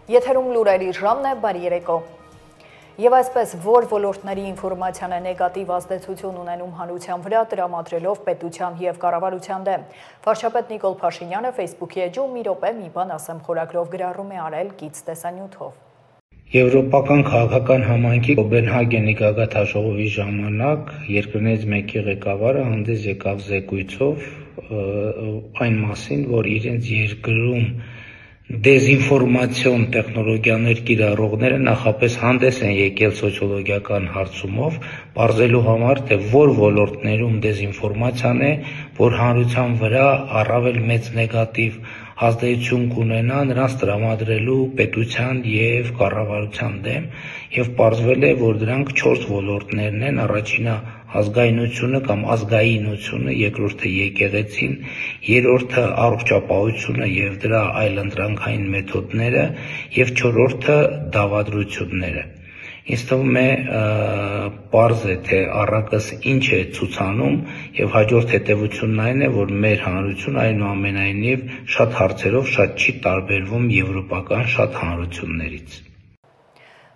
Եթերում լուրերի ժամն է, բարի երեկո։ Եվ այսպես, որ ոլորտների ինֆորմացիան է նեգատիվ ազդեցություն ունենում հանրության վրա, տրամադրելով պետության և կառավարության դեմ։ Վարչապետ Նիկոլ Փաշինյանը Facebook-ի էջում մի րոպե մի բան ասեմ խորագրով գրառում է արել կից տեսանյութով։ Եվրոպական քաղաքական համայնքի Կոպենհագենի գագաթնաժողովի ժամանակ երկրներից մեկի ղեկավարը հանդես եկավ զեկույցով այն մասին, որ իրենց երկրում դեզինֆորմացիոն տեխնոլոգիաներ կիրառողները նախապես հանդես են եկել սոցիոլոգիական հարցումով, պարզելու համար, թե որ ոլորտներում դեզինֆորմացիան է, որ հանրության վրա առավել մեծ նեգատիվ ազդեցություն կունենա նրանց տրամադրելու պետության և կառավարության դեմ, և պարզվել է, որ դրանք 4 ոլորտներն են. առաջինը ազգայնությունը կամ ազգայինությունը, երկրորդը եկեղեցին, երրորդը առողջապահությունը և դրա այլընտրանքային մեթոդները և չորրորդը դավադրությունները։ Ինձ թվում է պարզ է, թե առակս ինչ է ցուցանում, և հաջորդ հետևությունն այն է, որ մեր հանրությունը այնուամենայնիվ շատ հարցերով շատ չի տարբերվում եվրոպական շատ հանրություններից։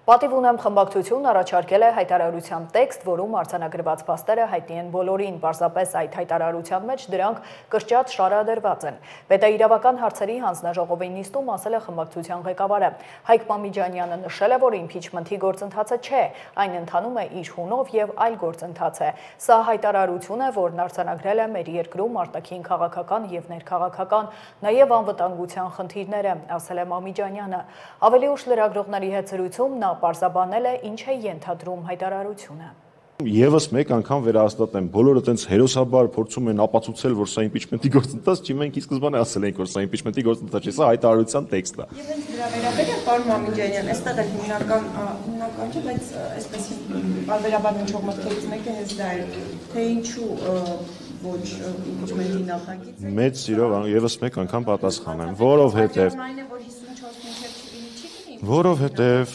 Պատիվ ունեմ խմբակցություն առաջարկել է հայտարարության տեքստ, որում արձանագրված փաստերը հայտնի են բոլորին, պարզապես այդ հայտարարության մեջ դրանք կրճատ շարադրված են։ Պետաիրավական հարցերի հանձնաժողովի նիստում ասել է խմբակցության ղեկավարը։ Հայկ Մամիջանյանը նշել է, որ իմփիչմենթի գործընթացը չէ, այն ընթանում է իր հունով և այլ գործընթաց է։ Սա հայտարարություն է, որն արձանագրել է մեր երկրում արտաքին քաղաքական և ներքաղաքական, նաև անվտանգության խնդիրները, ասել է Մամիջանյանը։ Ավելի ուշ լրագրողների հետ զրույցում նա պարզաբանել է, ինչ է ենթադրում հայտարարությունը։ Եվս մեկ անգամ վերահաստատեմ, բոլորը տենց հերոսաբար փորձում են ապացուցել, որ սա իմպիչմենթի գործընթաց չի, մենք ի սկզբանե ասել ենք, որ սա իմպիչմենթի գործընթաց չի, սա հայտարարության տեքստ է։ Եվ հենց դրա վերաբերյալ, պարոն Մամիջանյան, այստեղ էլ հիմնական չէ, բայց այսպես բարբերաբար հնչող մտքերից մեկը հենց դա է, թե ինչու ոչ իմպիչմենթի նախագիծ է։ Մեծ սիրով եւս մեկ անգամ պատասխանեմ, որովհետեւ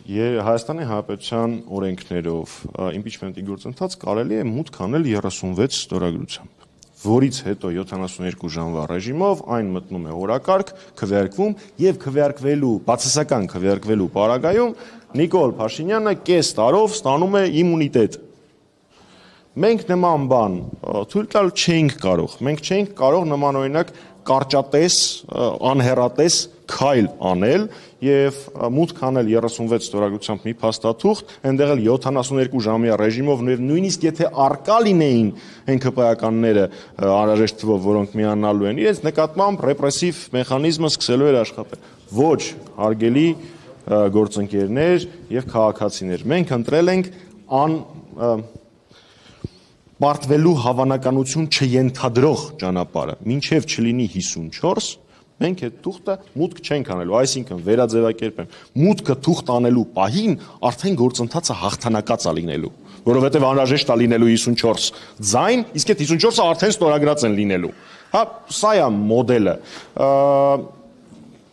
Հայաստանի Հանրապետության օրենքներով իմպիչմենթի գործընթաց կարելի է մուտք անել 36 ստորագրությամբ, որից հետո 72 ժամվա ռեժիմով այն մտնում է օրակարգ, քվեարկվում եւ բացասական քվեարկվելու պարագայում Նիկոլ Փաշինյանը կես տարով ստանում է իմունիտետ։ Մենք նման բան թույլ տալ չենք կարող, մենք չենք կարող նմանօրինակ կարճատես, անհեռատես քայլ անել եւ մուտք անել 36 ստորագրությամբ մի փաստաթուղթ, այնտեղ էլ 72 ժամյա ռեժիմով նույնիսկ եթե արկա լինեին ՀԿՊ-ականները անհրաժեշտ թվով, որոնք միանալու են, իրենց նկատմամբ ռեպրեսիվ մեխանիզմը սկսելու էր աշխատել։ Ոչ, հարգելի գործընկերներ եւ քաղաքացիներ, մենք ընտրել ենք պարտվելու հավանականություն չենթադրող ճանապարհը, մինչև չլինի 54, մենք այդ թուղթը մուտք չենք անելու, այսինքն վերաձևակերպեմ, մուտքը թուղթ անելու պահին արդեն գործընթացը հաղթանակած է լինելու, որովհետև անհրաժեշտ է լինելու 54 ձայն, իսկ այդ 54-ը արդեն ստորագրած են լինելու։ Հա, սա է մոդելը։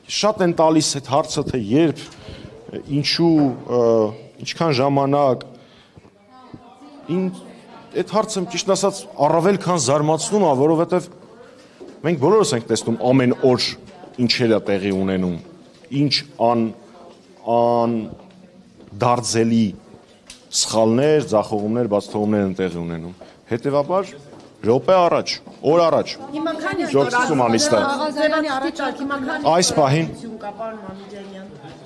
Շատ են տալիս այդ հարցը, թե երբ, ինչու, ինչքան ժամանակ, այդ հարցը ճիշտ ասած առավել քան զարմացնում է, որովհետև մենք բոլորս ենք տեսնում ամեն օր ինչեր է տեղի ունենում, ինչ դարձելի սխալներ, ձախողումներ, բացթողումներ են տեղի ունենում։ Հետևաբար րոպե առաջ, օր առաջ։ Ժողովրդում անիստա։ Այս պահին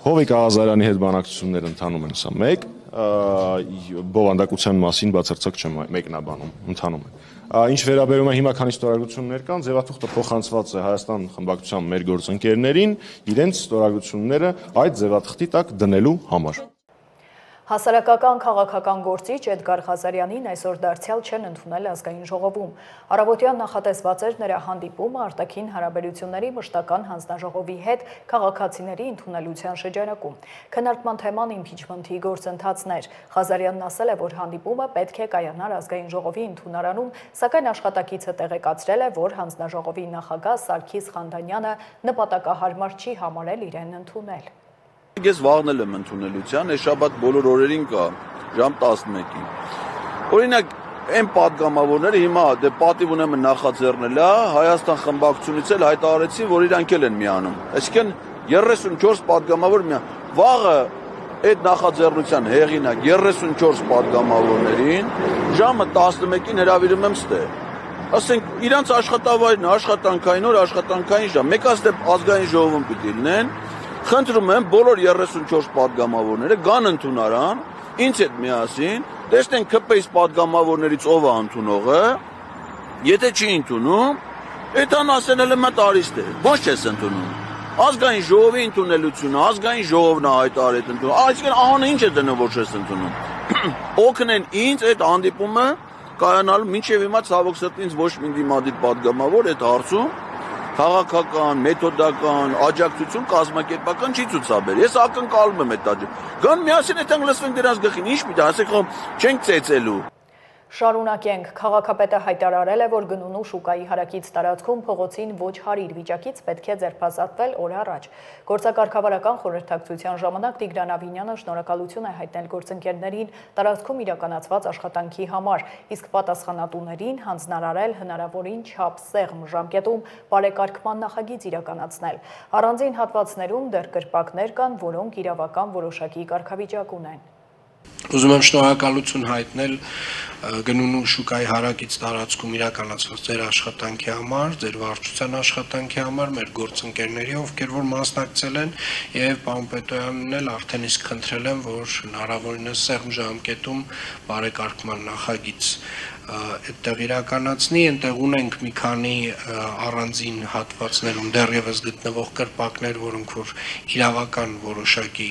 Հովիկ Աղազարյանի հետ բանակցություններ ընթանում են, սա մեկ, բովանդակության մասին բացարձակ չեմ մեկնաբանում, ընթանում են։ Ինչ վերաբերում է հիմա քանի ստորագրություններ կան, ձևաթուղթը փոխանցված է Հայաստան խմբակցության մեր գործընկերներին, իրենց ստորագրությունները այդ ձևաթղթի տակ դնելու համար։ Հասարակական քաղաքական գործիչ Էդգար Ղազարյանին այսօր դարձյալ չեն ընդունել ազգային ժողովում։ Առավոտյան նախատեսված էր նրա հանդիպումը արտաքին հարաբերությունների մշտական հանձնաժողովի հետ քաղաքացիների ընդունելության շրջանակում։ Քննարկման թեման իմփիչմենթի գործընթացն էր։ Ղազարյանն ասել է, որ հանդիպումը պետք է կայանար ազգային ժողովի ընդունարանում, սակայն աշխատակիցը տեղեկացրել է, որ հանձնաժողովի նախագահ Սարգիս Խանդանյանը նպատակահարմար չի համարել իրեն ընդունել։ Ես վաղնել եմ ընդունելության, այս շաբաթ բոլոր օրերին կա, ժամ 11-ին։ Օրինակ, այն պատգամավորները հիմա դե պատիվ ունեմ նախաձեռնել է, Հայաստան խմբակցությունից էլ հայտարարեցին, որ իրանք էլ են միանում։ Այսինքն 34 падգամավոր վաղը այդ նախաձեռնության հեղինակ 34 падգամավորներին ժամը 11-ին հրավիրում եմ ստեղ։ Ասենք իրանց աշխատավայրն աշխատանքային օր աշխատանքային ժամ, մեկ աստեպ ազգային ժողովում պիտի լինեն, խնդրում եմ բոլոր 34 падգամավորները գան ընդունարան, ինձ հետ միասին, տեսնենք ԿՊ-ից падգամավորներից ով է ընդունողը, եթե չի ընդունում, այդան ասեն էլ մտ արիստ է, ոչ չես ընդունում։ Ազգային ժողովի ընդունելությունը, ազգային ժողովն է հայտարարել ընդունում, այսինքն ահանը ինչ է դնում, որ չես ընդունում։ Օգնեն ինձ այդ հանդիպումը կայանալու, մինչև հիմա ցավոք սրտի ինձ ոչ մի դիմադիր падգամավոր այդ հարցում քաղաքական, մեթոդական, աջակցություն կազմակերպական չի ցուցաբերել։ Ես ակնկալում եմ այդ աջակցությունը։ Գան միասին այդտեղ լսվենք դրանց գլխին, ինչ պիտի ասեք, խո չենք ծեծելու։ Շարունակենք, քաղաքապետը հայտարարել է, որ Գնունու շուկայի հարակից տարածքում փողոցին ոչ հարիր վիճակից պետք է ձերբազատվել օր առաջ։ Գործակարգավարական խորհրդակցության ժամանակ Տիգրան Ավինյանը շնորհակալություն է հայտնել գործընկերներին տարածքում իրականացված աշխատանքի համար, իսկ պատասխանատուներին հանձնարարել հնարավորին չափ սեղմ ժամկետում բարեկարգման նախագիծ իրականացնել։ Առանձին հատվածներում դեռ կրպակներ կան, որոնք իրավական որոշակի կարգավիճակ ունեն։ Ուզում եմ շնորհակալություն հայտնել Գնունու շուկայի հարակից տարածքում իրականացված ձեր աշխատանքի համար, ձեր վարչության աշխատանքի համար, մեր գործընկերների, ովքեր որ մասնակցել են, եւ պարոն Պետոյանն էլ արդեն իսկ խնդրել եմ, որ հնարավորինս սեղմ ժամկետում բարեկարգման նախագիծ այդտեղ իրականացնի, այնտեղ ունենք մի քանի առանձին հատվածներում դեռևս գտնվող կրպակներ, որոնք որ իրավական որոշակի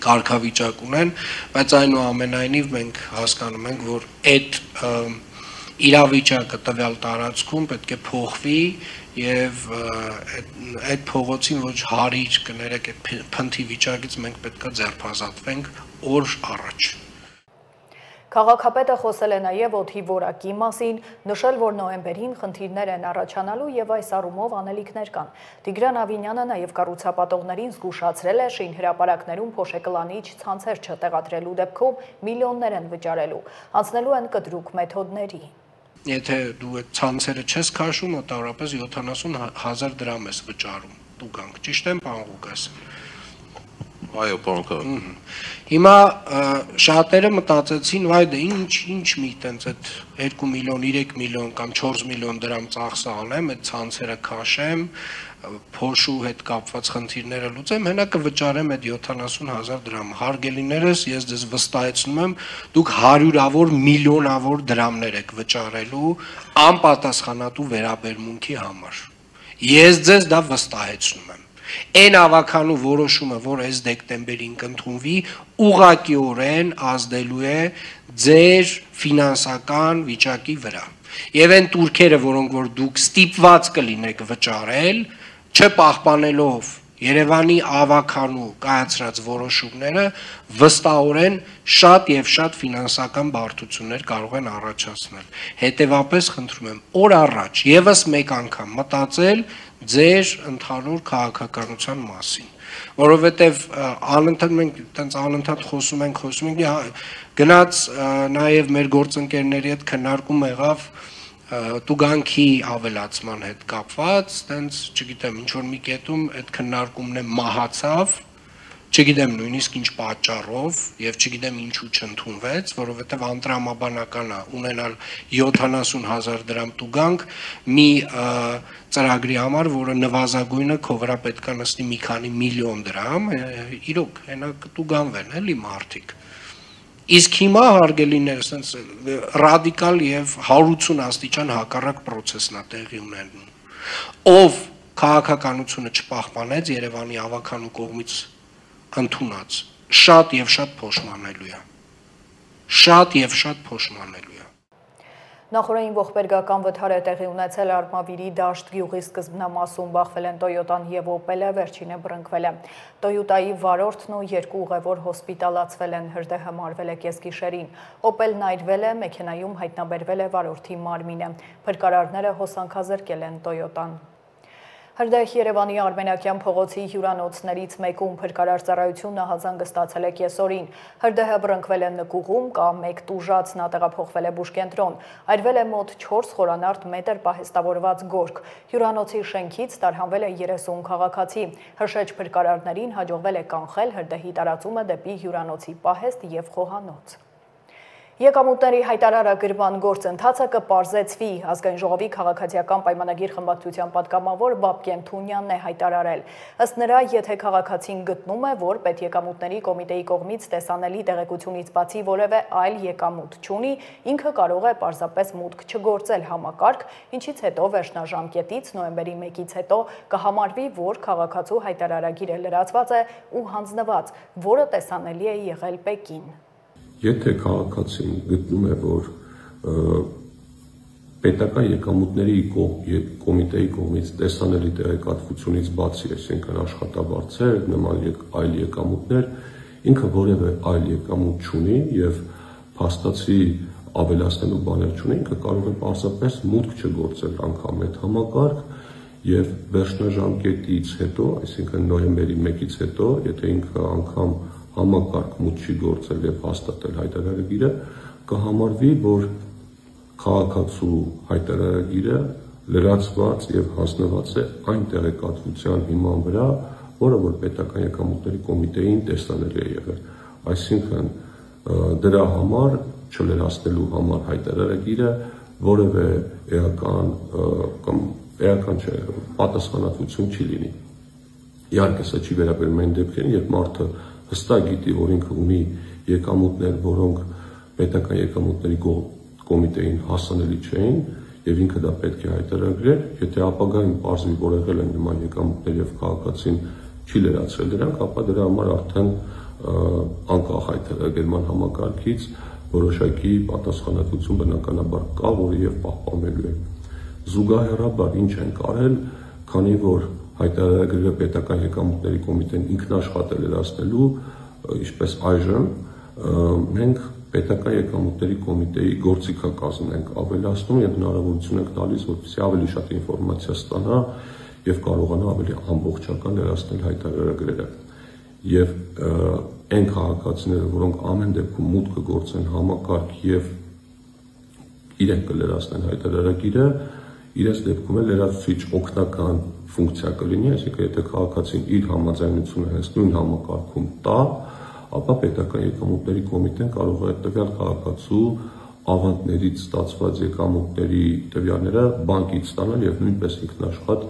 կարգավիճակ ունեն, բայց այնուամենայնիվ մենք հասկանում ենք, որ այդ իրավիճակը տվյալ տարածքում պետք է փոխվի եւ այդ փողոցին ոչ հարիր կներեք այդ փնթի վիճակից մենք պետք է ձերբազատվենք օր առաջ։ Քաղաքապետը խոսել է նաև օդի որակի մասին, նշել, որ նոյեմբերին խնդիրներ են առաջանալու եւ այս առումով անելիքներ կան։ Տիգրան Ավինյանը նաև կառուցապատողներին զգուշացրել է շինհրապարակներում փոշեկլանիչ ցանցեր չտեղադրելու դեպքում միլիոններ են վճարելու, անցնելու են կտրուկ մեթոդների։ Եթե դու այդ ցանցերը չես քաշում, մոտավորապես 70,000 դրամ ես վճարում։ Դու գանք, ճիշտ եմ, պարոն Ղուկասյան։ Այո, պարոն քաղաքապետ։ Հիմա շատերը մտածեցին, վայ դե ինչ մի տենց այդ 2 միլիոն, 3 միլիոն կամ 4 միլիոն դրամ ծախսը անեմ, այդ ցանցերը քաշեմ, փոշու հետ կապված խնդիրները լուծեմ, հենա կվճարեմ այդ 70,000 դրամ։ Հարգելիներս, ես ձեզ վստահեցնում եմ, դուք հարյուրավոր, միլիոնավոր դրամներ եք վճարելու անպատասխանատու վերաբերմունքի համար։ Ես ձեզ դա վստահեցնում եմ։ Այն ավականու որոշումը, որ այս դեկտեմբերին կընդունվի, ուղղակիորեն ազդելու է ձեր ֆինանսական վիճակի վրա։ Եվ այն տուրքերը, որոնք որ դուք ստիպված կլինեք վճարել, չպահպանելով Երևանի ավականու կայացրած որոշումները, վստահորեն շատ եւ շատ ֆինանսական բարդություններ կարող են առաջացնել։ Հետևաբար խնդրում եմ օր առաջ եւս մեկ անգամ մտածել ձեր ընդհանուր քաղաքականության մասին, որովհետև անընդհատ մենք տենց անընդհատ խոսում ենք, գնաց նաև մեր գործընկերների հետ քննարկում եղավ տուգանքի ավելացման հետ կապված, տենց չգիտեմ ինչ որ մի կետում այդ քննարկումն է մահացավ, չգիտեմ նույնիսկ ինչ պատճառով եւ չգիտեմ ինչու չընդունվեց, որովհետեւ անտրամաբանական է ունենալ 70,000 դրամ տուգանք մի ծրագրի համար, որը նվազագույնը քո վրա պետք է նստի մի քանի միլիոն դրամ, իրոք հենա կտուգանվեն էլի մարդիկ։ Իսկ հիմա հարգելիներս այնց ռադիկալ եւ 180 աստիճան հակառակ process-ն է տեղի ունենում։ Ով քաղաքականությունը չպահպանեց Երևանի ավականու կողմից ընդունած շատ եւ շատ փոշմանելու է։ Շատ եւ շատ փոշմանելու է։ Նախորդին ողբերգական վթար է տեղի ունեցել Արմավիրի դաշտ գյուղի սկզբնամասում, բախվել են Տոյոտան եւ Օպելը, վերջինը բռնկվել է։ Տոյոտայի վարորդն ու 2 ուղևոր հոսպիտալացվել են, հրդեհը մարվել է կեսգիշերին։ Օպելն այրվել է, մեքենայում հայտնաբերվել է վարորդի մարմինը։ Փրկարարները հոսանքազրկել են Տոյոտան։ Հրդեհ Երևանի Արմենակյան փողոցի հյուրանոցներից մեկում փրկարար ծառայությունն ահազանգը ստացել է կեսօրին։ Հրդեհը բռնկվել է նկուղում, կա մեկ տուժած, նա տեղափոխվել է բուժկենտրոն։ Այրվել է մոտ 4 խորանարդ մետր պահեստավորված գորգ։ Հյուրանոցի շենքից տարհանվել է 30 քաղաքացի։ Հրշեջ փրկարարներին հաջողվել է կանխել հրդեհի տարածումը դեպի հյուրանոցի պահեստ և խոհանոց։ Եկամուտների հայտարարագրման գործընթացը կպարզեցվի, ազգային ժողովի քաղաքացիական պայմանագիր խմբակցության պատգամավոր Բաբկեն Թունյանն է հայտարարել։ Ըստ նրա, եթե քաղաքացին գտնում է, որ պետեկամուտների կոմիտեի կողմից տեսանելի տեղեկությունից բացի որևէ այլ եկամուտ չունի, ինքը կարող է պարզապես մուտք չգործել համակարգ, ինչից հետո վերջնաժամկետից նոյեմբերի 1-ից հետո կհամարվի, որ քաղաքացու հայտարարագիրը լրացված է ու հանձնված, որը տեսանելի է եղել Պեկին։ Եթե քաղաքացին գտնում է, որ պետական եկամուտների կոմիտեի կողմից տեսանելի տեղեկատվությունից բացի, այսինքն աշխատավարձեր, նման այլ եկամուտներ, ինքը որևէ այլ եկամուտ չունի եւ փաստացի ավելացնելու բաներ չունի, ինքը կարող է պարզապես մուտք չգործել անգամ այդ համակարգ եւ վերջնաժամկետից հետո, այսինքն նոյեմբերի 1-ից հետո, եթե ինքը անգամ համակարգ մուտք չի գործել եւ հաստատել հայտարարագիրը, կհամարվի, որ քաղաքացու հայտարարագիրը լրացված եւ հանձնված է այն տեղեկատվության հիման վրա, որը որ պետական եկամուտների կոմիտեին տեսանելի է եղել։ Այսինքն դրա համար չլրացնելու համար հայտարարագիրը որևէ էական չէ, պատասխանատվություն չի լինի։ Իհարկե, սա չի վերաբերում այն դեպքերին, երբ մարդը հստակ գիտի, որ ինքը ունի եկամուտներ, որոնք պետական եկամուտների կոմիտեին հասանելի չէին, եւ ինքը դա պետք է հայտարարեր, եթե ապագայում պարզվի, որ եղել են նման եկամուտներ եւ քաղաքացին չի լրացրել դրանք, ապա դրա համար արդեն անկախ հայտարարման համակարգից որոշակի պատասխանատվություն բնականաբար կա, որը եւ պահպանվելու է։ Զուգահեռաբար ինչ են կարել, քանի որ հայտարարագրերը պետական եկամուտների կոմիտեն ինքնաշխատ է լրացնելու, ինչպես այժմ, մենք պետական եկամուտների կոմիտեի գործիքակազմն ենք ավելացնում եւ հնարավորություն ենք տալիս, որպեսզի ավելի շատ ինֆորմացիա ստանա եւ կարողանա ավելի ամբողջական լրացնել հայտարարագրերը։ Եվ այն քաղաքացիները, որոնք ամեն դեպքում մուտք կգործեն համակարգ եւ իրենք կլրացնեն հայտարարագիրը, իրենց դեպքում է լրացուցիչ օգնական ֆունկցիա կլինի, այսինքն եթե քաղաքացին իր համաձայնությունը հենց նույն համակարգում տա, ապա պետական եկամուտների կոմիտեն կարող է տվյալ քաղաքացու ավանդներից ստացված եկամուտների տվյալները բանկից ստանալ եւ նույնպես ինքնաշխատ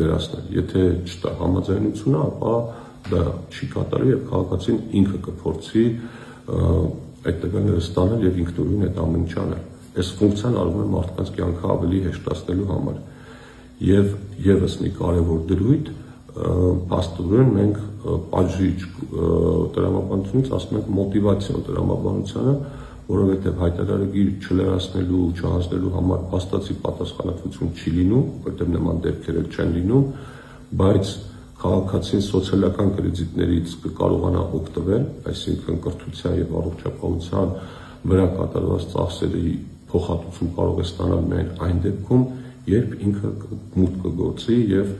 լրացնել։ Եթե չտա համաձայնությունը, ապա դա չի կատարել եւ քաղաքացին ինքը կփորձի այդ տվյալները ստանել եւ ինքնուրույն այդ ամեն ինչ անել։ Այս ֆունկցիան արվում է մարդկանց կյանքը ավելի հեշտացնելու համար։ Եվ եւս մի կարևոր դրույթ, փաստորեն մենք պատժիչ տրամաբանությունից ասում ենք մոտիվացիոն տրամաբանությանը, որովհետեւ հայտարարագիր չլրացնելու, չհանձնելու համար փաստացի պատասխանատվություն չի լինում, որտեղ նման դեպքեր չեն լինում, բայց քաղաքացին սոցիալական կրեդիտներից կկարողանա օգտվել, այսինքն կրթության եւ առողջապահության վրա կատարված ծախսերի փոխհատուցում կարող է ստանալ միայն այն դեպքում, երբ ինքը մուտք կգործի եւ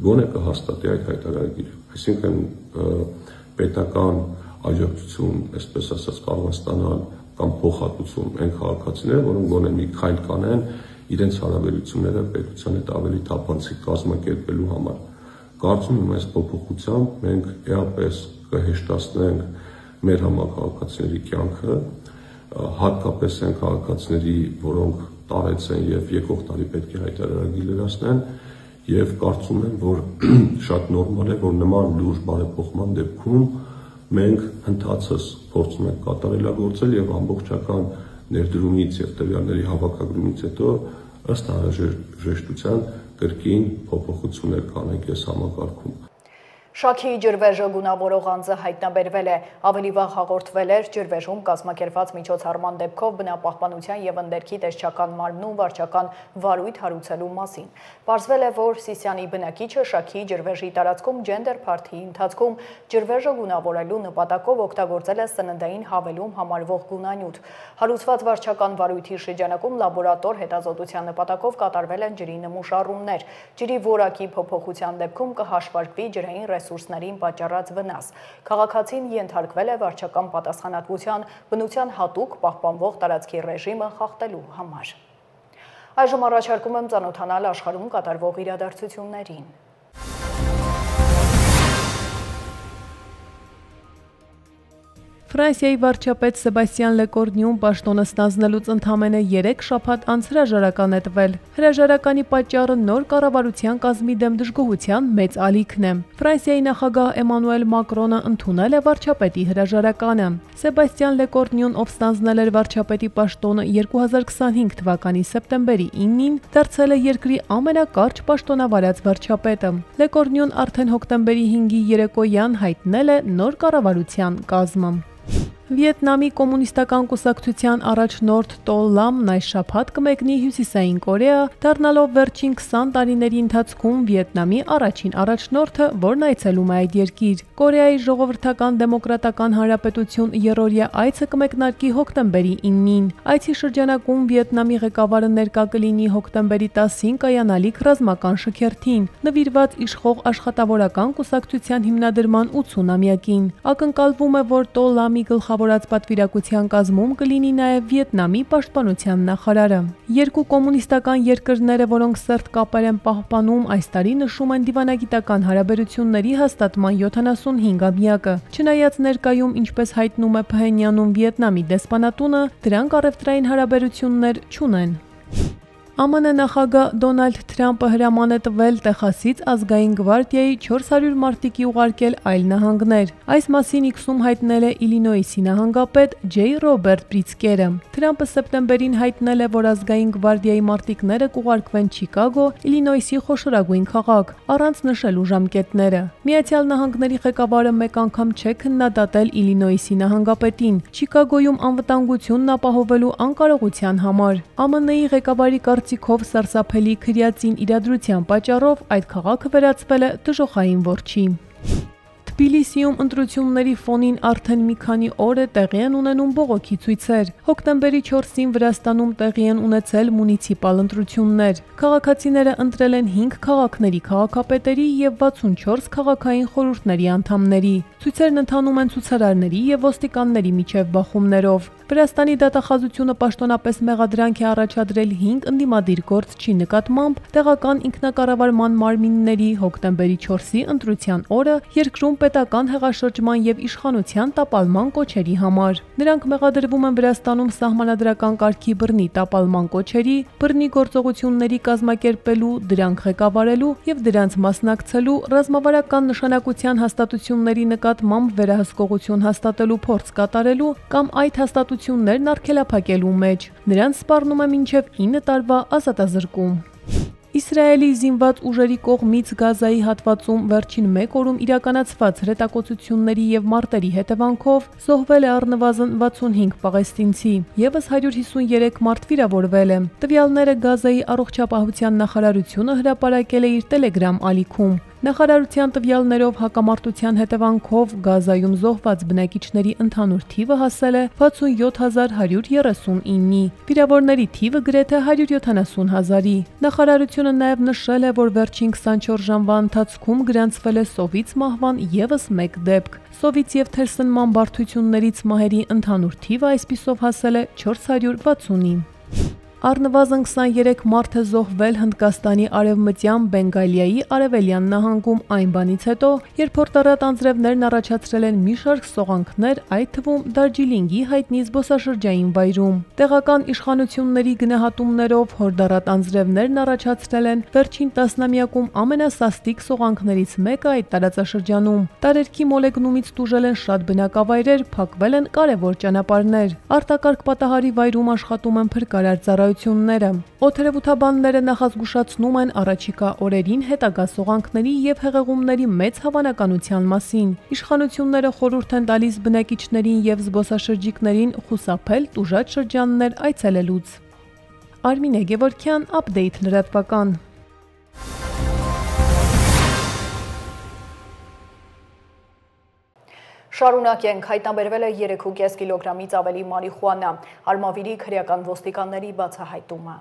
գոնե կհաստատի այդ հայտարարագիրը։ Այսինքն պետական աջակցություն, այսպես ասած, կարող են ստանալ կամ փոխհատուցում այն քաղաքացիները, որոնք գոնե մի քայլ կանեն իրենց հարաբերությունները պետության հետ ավելի թափանցիկ կազմակերպելու համար։ Կարծում եմ, այս փոփոխությամբ մենք էապես կհեշտացնենք մեր համակարգացիների կյանքը, հատկապես այն քաղաքացիների, որոնք տարեց են եւ եկող տարի պետք է հայտարարագիր լրացնեն, եւ կարծում եմ, որ շատ նորմալ է, որ նման լուրջ բարեփոխման դեպքում մենք ընթացս փորձում ենք կատարելագործել եւ ամբողջական ներդրումից եւ տվյալների հավաքագրումից հետո ըստ անհրաժեշտության կրկին փոփոխություններ կանենք այս համակարգում։ Շաքիի ջրվեժը գունավորող անձը հայտնաբերվել է, ավելի վաղ հաղորդվել էր ջրվեժում կազմակերպված միջոցառման դեպքով բնապահպանության և ընդերքի տեսչական մարմնու վարչական վարույթ հարուցելու մասին։ Պարզվել է, որ Սիսյանի բնակիչը Շաքիի ջրվեժի տարածքում ջենդեր փարթիի ընթացքում ջրվեժը գունավորելու նպատակով օգտագործել է սննդային հավելում համարվող գունանյութ։ Հարուցված վարչական վարույթի շրջանակում լաբորատոր հետազոտության նպատակով կատարվել են ջրի նմուշառումներ։ Ջրի որակի փոփոխության դեպքում կհաշվարկվի ջրային ռեսուրսներին պատճառած վնաս։ Քաղաքացին ենթարկվել է վարչական պատասխանատվության բնության հատուկ պահպանվող տարածքի ռեժիմը խախտելու համար։ Այժմ առաջարկում եմ ծանոթանալ աշխարհում կատարվող իրադարձություններին։ Ֆրանսիայի վարչապետ Սեբաստիան Լեկորնյուն պաշտոնը ստանձնելուց ընդամենը 3 շաբաթ անց հրաժարական է տվել։ Հրաժարականի պատճառը նոր կառավարության կազմի դեմ դժգոհության մեծ ալիքն է։ Ֆրանսիայի նախագահ Էմանուել Մակրոնը ընդունել է վարչապետի հրաժարականը։ Սեբաստիան Լեկորնյուն, ով ստանձնել էր վարչապետի պաշտոնը 2025 թվականի սեպտեմբերի 9-ին, դարձել է երկրի ամենակարճ պաշտոնավարած վարչապետը։ Լեկորնյուն արդեն հոկտեմբերի 5-ի երեկոյան հայտնել է նոր կառավարության կազմը։ Վիետնամի կոմունիստական կուսակցության առաջնորդ Տո Լամն այս շաբաթ կմեկնի Հյուսիսային Կորեա, դառնալով վերջին 20 տարիների ընթացքում Վիետնամի առաջին առաջնորդը, որն այցելում է այդ երկիր։ Կորեայի Ժողովրդական Դեմոկրատական Հանրապետություն երրորդյա այցը կմեկնարկի հոկտեմբերի 9-ին։ Այցի շրջանակում Վիետնամի ղեկավարը ներկա կլինի հոկտեմբերի 10-ին կայանալիք ռազմական շքերթին, նվիրված իշխող աշխատավորական կուսակցության հիմնադրման 80-ամյակին։ Ակնկալվում է, որ Տո Լամի գլխավորած պատվիրակության կազմում կլինի նաև Վիետնամի պաշտպանության նախարարը։ Երկու կոմունիստական երկրները, որոնք սերտ կապեր են պահպանում, այս տարի նշում են դիվանագիտական հարաբերությունների հաստատման 75-ամյակը։ Չնայած ներկայում, ինչպես հայտնում է Փհենյանում Վիետնամի դեսպանատունը, դրանք առևտրային հարաբերություններ չունեն։ ԱՄՆ նախագահ Դոնալդ Թրամփը հրաման է տվել Տեխասից ազգային գվարդիայի 400 մարտիկի ուղարկել այլ նահանգներ։ Այս մասին X-ում հայտնել է Իլինոյսի նահանգապետ Ջեյ Ռոբերտ Պրիցկերը։ Թրամփը սեպտեմբերին հայտնել է, որ ազգային գվարդիայի մարտիկները կուղարկվեն Չիկագո, Իլինոյսի խոշորագույն քաղաք, առանց նշելու ժամկետները։ Միացյալ Նահանգների ղեկավարը մեկ անգամ չէ քննադատել Իլինոյսի նահանգապետին Չիկագոյում անվտանգությունն ապահովելու անկարողության համար։ ԱՄՆ-ի ղեկավարի կարծիքով սարսափելի քրեածին իրադրության պատճառով այդ քաղաքը վերածվել է դժոխային որջի։ Թբիլիսիում ընտրությունների ֆոնին արդեն մի քանի օր է տեղի են ունենում բողոքի ցույցեր։ Հոկտեմբերի 4-ին Վրաստանում տեղի են ունեցել մունիցիպալ ընտրություններ։ Քաղաքացիները ընտրել են 5 քաղաքների քաղաքապետերի եւ 64 քաղաքային խորհուրդների անդամների։ Ցույցերն ընթանում են ցուցարարների եւ ոստիկանների միջև բախումներով։ Վրաստանի դատախազությունը պաշտոնապես մեղադրանք է առաջադրել 5 ընդդիմադիր գործչի նկատմամբ տեղական ինքնակառավարման մարմինների հոկտեմբերի 4-ի ընտրության օրը երկրում պետական հեղաշրջման եւ իշխանության տապալման կոչերի համար։ Նրանք մեղադրվում են Վրաստանում սահմանադրական կարգի բռնի տապալման կոչերի, բռնի գործողությունների կազմակերպելու, դրանք ղեկավարելու եւ դրանց մասնակցելու, ռազմավարական նշանակության հաստատությունների նկատմամբ վերահսկողություն հաստատելու փորձ կատարելու կամ այդ հաստատություններն արգելափակելու մեջ։ Նրանց սպառնում է մինչև 9 տարվա ազատազրկում։ Իսրայելի զինված ուժերի կողմից Գազայի հատվածում վերջին 1 օրում իրականացված հրետակոծությունների եւ մարտերի հետևանքով զոհվել է առնվազն 65 պաղեստինցի, եւս 153 մարդ վիրավորվել է։ Տվյալները Գազայի առողջապահության նախարարությունը հրապարակել է իր Telegram ալիքում։ Նախարարության տվյալներով հակամարտության հետևանքով Գազայում զոհված բնակիչների ընդհանուր թիվը հասել է 67139-ի, վիրավորների թիվը գրեթե 170,000-ի։ Նախարարությունը նաև նշել է, որ վերջին 24 ժամվա ընթացքում գրանցվել է սովից մահվան եւս 1 դեպք։ Սովից եւ թերսնման բարդություններից մահերի ընդհանուր թիվը այսպիսով հասել է 460-ի։ Առնվազն 23 մարդ է զոհվել Հնդկաստանի արևմտյան Բենգալիայի արևելյան նահանգում այն բանից հետո, երբ հորդառատ անձրևներն առաջացրել են մի շարք սողանքներ, այդ թվում Դարջիլինգի հայտնի զբոսաշրջային վայրում։ Տեղական իշխանությունների գնահատումներով հորդառատ անձրևներն առաջացրել են վերջին տասնամյակում ամենասաստիկ սողանքներից մեկը այդ տարածաշրջանում։ Տարերքի մոլեգնումից տուժել են շատ բնակավայրեր, փակվել են կարևոր ճանապարհներ։ Արտակարգ պատահարի վայրում աշխատում են փրկարար ծառայություններ իշխանությունները։ Օդերևութաբանները նախազգուշացնում են առաջիկա օրերին հետագա սողանքների եւ հեղեղումների մեծ հավանականության մասին։ Իշխանությունները խորհուրդ են տալիս բնակիչներին եւ զբոսաշրջիկներին խուսափել տուժած շրջաններ այցելելուց։ Արմինե Գևորգյան, Update լրատվական։ Շարունակենք, հայտնաբերվել է 3.5 կիլոգրամից ավելի մարիխուանա, Արմավիրի քրեական ոստիկանների բացահայտումը։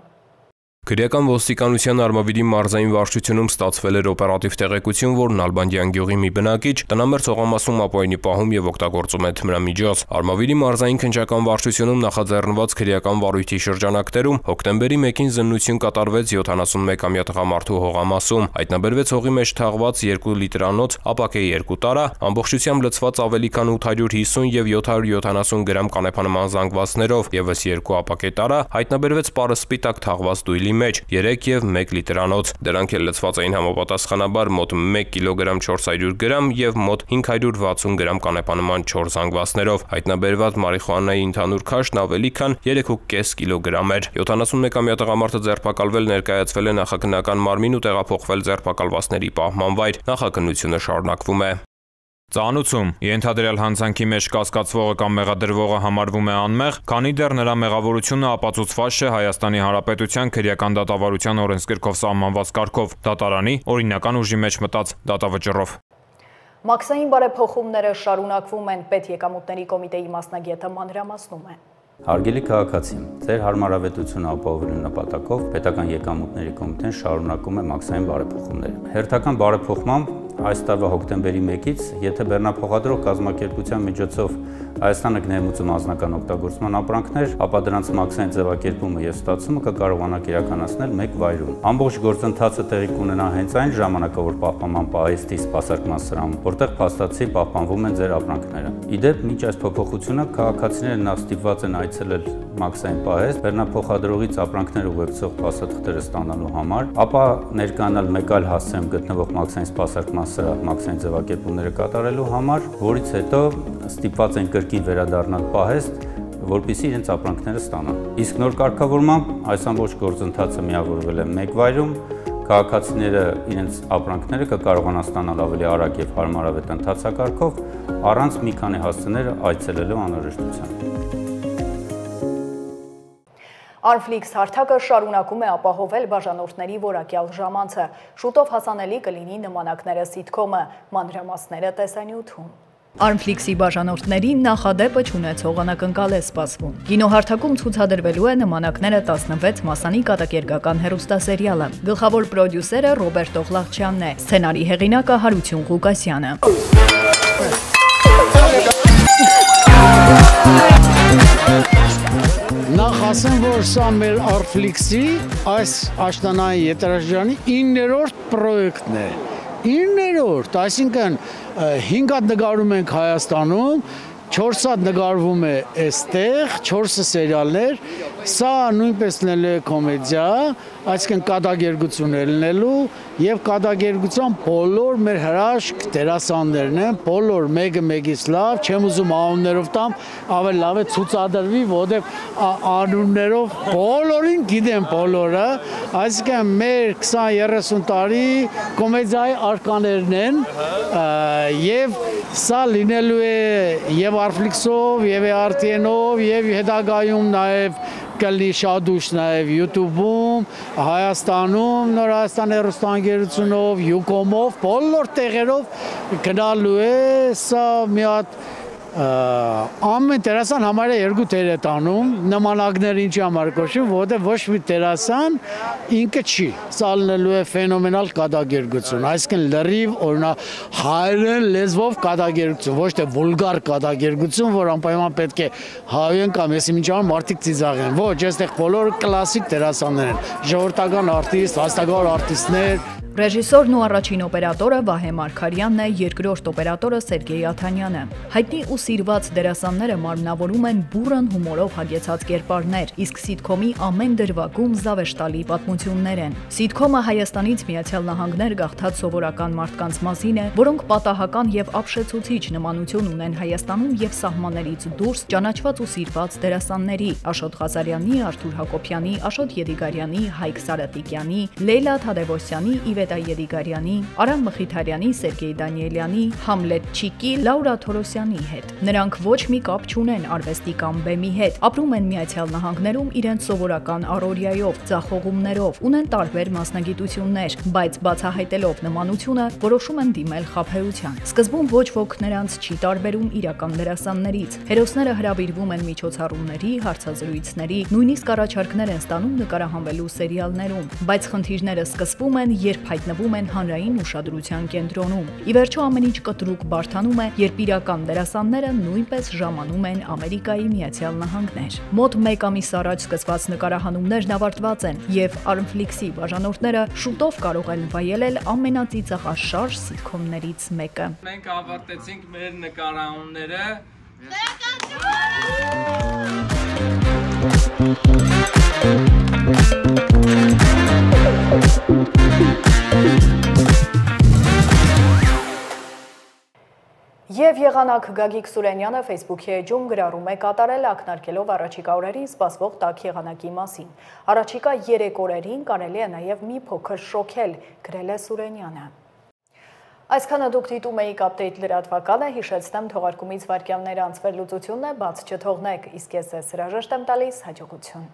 Քրեական ոստիկանության Արմավիրի մարզային վարչությունում ստացվել էր օպերատիվ տեղեկություն, որ Նալբանդյան գյուղի մի բնակիչ տնամերձ հողամասում ապօրինի պահում եւ օգտագործում է թմրամիջոց։ Արմավիրի մարզային քննչական վարչությունում նախաձեռնված քրեական վարույթի շրջանակներում հոկտեմբերի 1-ին զննություն կատարվեց 71-ամյա տղամարդու հողամասում։ Հայտնաբերվեց հողի մեջ թաղված 2 լիտրանոց ապակե 2 տարա, ամբողջությամբ լցված ավելի քան 850 եւ 770 գրամ կանեփանման զանգվածներով, եւս 2 ապակե տարա հայտնաբերվեց պարսպիտակ թաղված դույլի մեջ 3 եւ 1 լիտրանոց։ Դրանք էլ լցված էին համապատասխանաբար մոտ 1 կիլոգրամ 400 գրամ եւ մոտ 560 գրամ կանեփանման 4 զանգվածներով։ Հայտնաբերված մարիխուանայի ընդհանուր քաշն ավելի քան 3.5 կիլոգրամ էր։ 71-ամյա տղամարդը ձերբակալվել ներկայացվել է նախաքննական մարմին ու տեղափոխվել ձերբակալվածների պահման վայր։ Նախաքննությունը շարունակվում է։ Ծանուցում ենթադրյալ հանցանքի մեջ կասկածվողը կամ մեղադրվողը համարվում է անմեղ, քանի դեռ նրա մեղավորությունը ապացուցված չէ Հայաստանի Հանրապետության քրեական դատավարության օրենսգրքով սահմանված կարգով, դատարանի օրինական ուժի մեջ մտած դատավճռով։ Մաքսային բարեփոխումները շարունակվում են, Պետեկամուտների կոմիտեի մասնագետը մանրամասնում է։ Հարգելի քաղաքացի, ձեր հարմարավետությունը ապահովելու նպատակով Պետական եկամուտների կոմիտեն շարունակում է մաքսային բարեփոխումները։ Հերթական բարեփոխմամբ այս տարվա հոկտեմբերի 1-ից, եթե բեռնափոխադրող կազմակերպության միջոցով Հայաստանը կներմուծում անձնական օգտագործման ապրանքներ, ապա դրանց մաքսային ձևակերպումը եւ ստացումը կկարողանաք իրականացնել մեկ վայրում։ Ամբողջ գործընթացը տեղի կունենա հենց այն ժամանակավոր պահպանման պահեստի սպասարկման սրահում, որտեղ փաստացի պահպանվում են ձեր ապրանքները։ Իդեպ, մինչ այս փոփոխությունը քաղաքացիները նախ ստիպված են այցելել մաքսային պահեստ, բեռնափոխադրողից ապրանքներ ուղեկցող փաստաթղթերը ստանալու համար, ապա ներկայանալ մեկ այլ հասցեում գտնվող մաքսային սպասարկման սրահ մաքսային ձևակերպումները կատարելու համար, որից հետո ստիպված են կրկին վերադառնալ պահեստ, որպեսզի իրենց ապրանքները ստանան։ Իսկ նոր կարգավորմամբ այս ամբողջ գործընթացը միավորվել է մեկ վայրում, քաղաքացիները իրենց ապրանքները կկարողանան ստանալ ավելի արագ եւ հարմարավետ ընթացակարգով, առանց մի քանի հասցեներ այցելելու անհրաժեշտության։ Armflix հարթակը շարունակում է ապահովել բաժանորդների որակյալ ժամանցը, շուտով հասանելի կլինի նմանակները սիթքոմը, մանրամասները տեսանյութում։ Armflix-ի բաժանորդներին նախադեպը չունեցող անակնկալ է սպասվում։ Կինոհարթակում ցուցադրվելու է նմանակները 16 մասանի կատակերգական հեռուստասերիալը։ Գլխավոր պրոդյուսերը Ռոբերտ Օղլաղչյանն է, սցենարի հեղինակը Հարություն Ղուկասյանը։ Նախ ասեմ, որ սա մեր Armflix-ի այս աշնանային եթերաշրջանի 9-րդ պրոյեկտն է։ 9-րդ, այսինքն 5 հատ նկարում ենք Հայաստանում, 4 հատ նկարվում է այստեղ, 4 սերիալներ, սա նույնպես լինելու է կոմեդիա, այսինքն կատակերգություն է լինելու եւ կատակերգության բոլոր մեր հրաշք դերասաններն են, բոլոր մեկը մեկից լավ, չեմ ուզում անուններով տամ, ավելի լավ է ցուցադրվի, որովհետեւ անուններով բոլորին գիտեն բոլորը, այսինքն մեր 20-30 տարի կոմեդիայի արկաներն են եւ սա լինելու է եւ Armflix-ով, եւ RTN-ով, եւ հետագայում նաեւ կլինի շատ ուշ նաև YouTube-ում, Հայաստանում, Նոր Հայաստան հեռուստաընկերությունով, Յուկոմով, բոլոր տեղերով գնալու է, սա մի հատ ամեն դերասան համարյա 2 դեր է տանում, նմանակները ինչի համար կոչվում, որովհետև ոչ մի դերասան ինքը չի, սա լինելու է ֆենոմենալ կատակերգություն, այսինքն լրիվ օրինակ հայերեն լեզվով կատակերգություն, ոչ թե վուլգար կատակերգություն, որ անպայման պետք է հայերեն կամ եսի միջան մարդիկ ծիծաղեն, ոչ, այստեղ բոլորը կլասիկ դերասաններ են, ժողովրդական արտիստ, վաստակավոր արտիստներ։ Ռեժիսորն ու առաջին օպերատորը Վահե Մարգարյանն է, երկրորդ օպերատորը Սերգեյ Աթանյանը։ Հայտնի ու սիրված դերասանները մարմնավորում են բուռն հումորով հագեցած կերպարներ, իսկ սիթքոմի ամեն դրվագում զավեշտալի պատմություններ են։ Սիթքոմը Հայաստանից Միացյալ Նահանգներ գաղթած սովորական մարդկանց մասին է, որոնք պատահական եւ ապշեցուցիչ նմանություն ունեն Հայաստանում եւ սահմաններից դուրս ճանաչված ու սիրված դերասանների՝ Աշոտ Ղազարյանի, Արթուր Հակոբյանի, Աշոտ Եդիգարյանի, Հայկ Սարատիկյանի, Լեյլա Թադևոսյանի, Իվետա Եդիգարյանի, Արամ Մխիթարյանի, Սերգեյ Դանիելյանի, Համլետ Չիկի, Լաուրա Թորոսյանի հետ։ Նրանք ոչ մի կապ չունեն արվեստի կամ բեմի հետ, ապրում են Միացյալ Նահանգներում իրենց սովորական առօրյայով, ձախողումներով, ունեն տարբեր մասնագիտություններ, բայց բացահայտելով նմանությունը, որոշում են դիմել խաբեության։ Սկզբում ոչ ոք նրանց չի տարբերում իրական դերասաններից։ Հերոսները հրավիրվում են միջոցառումների, հարցազրույցների, նույնիսկ առաջարկներ են ստանում նկարահանվելու սերիալներում, բայց խնդիրները սկսվում են, երբ հայտնվում են հանրային ուշադրության կենտրոնում։ Ի վերջո ամեն ինչ կտրուկ բարդանում է, երբ իրական դերասանները նույնպես ժամանում են Ամերիկայի Միացյալ Նահանգներ։ Մոտ 1 ամիս առաջ սկսված նկարահանումներն ավարտված են, եւ Armflix-ի բաժանորդները շուտով կարող են վայելել ամենածիծաղաշարժ սիթքոմներից մեկը։ Մենք ավարտեցինք մեր նկարահանումները։ Եվ եղանակ Գագիկ Սուրենյանը Facebook-ի էջում գրառում է կատարել ակնարկելով առաջիկա օրերին սպասվող տաք եղանակի մասին։ Առաջիկա 3 օրերին կարելի է նաև մի փոքր շոքել, գրել է Սուրենյանը։ Այսքանը դուք դիտում էիք Update լրատվականը, հիշեցնեմ թողարկումից վայրկյաններ անցվել լուծությունն է, բաց չթողնեք, իսկ ես հրաժեշտ եմ տալիս, հաջողություն։